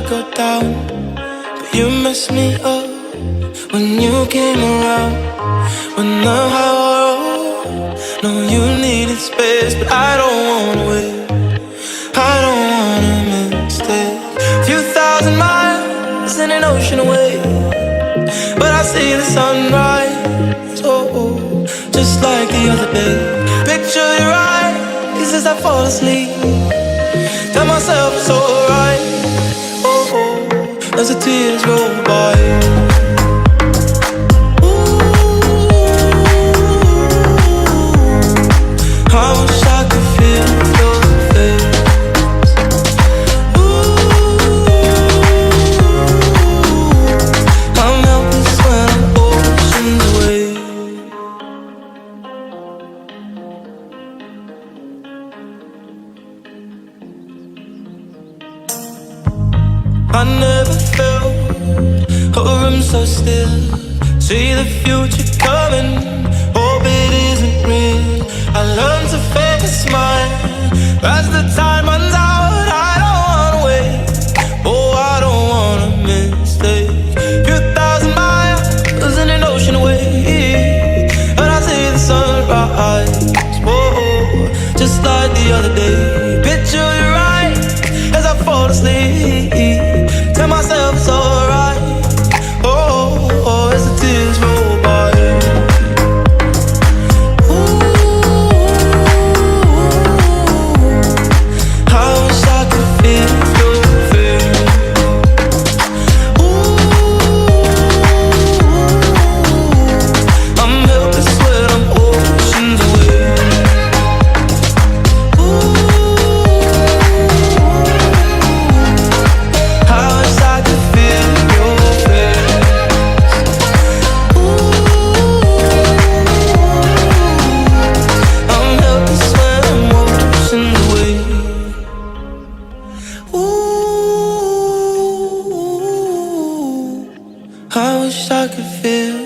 go down, but you messed me up when you came around. When the heart rolled, no, you needed space, but I don't wanna wait. I don't want a mistake. Few thousand miles in an ocean away, but I see the sunrise, oh, just like the other day. Picture your eyes as I fall asleep. Tell myself it's alright, oh, as the tears roll by. I wish I could feel your face. I'm helpless when I'm oceans away. I never felt a room so still. See the future coming, hope it isn't real. I learned to fake a smile as the time runs out. I don't wanna wait, oh, I don't want a mistake. Few thousand miles in an ocean away, and I see the sunrise, whoa, just like the other day. Picture your eyes as I fall asleep. Tell myself it's alright, oh, as the tears roll by. I wish I could feel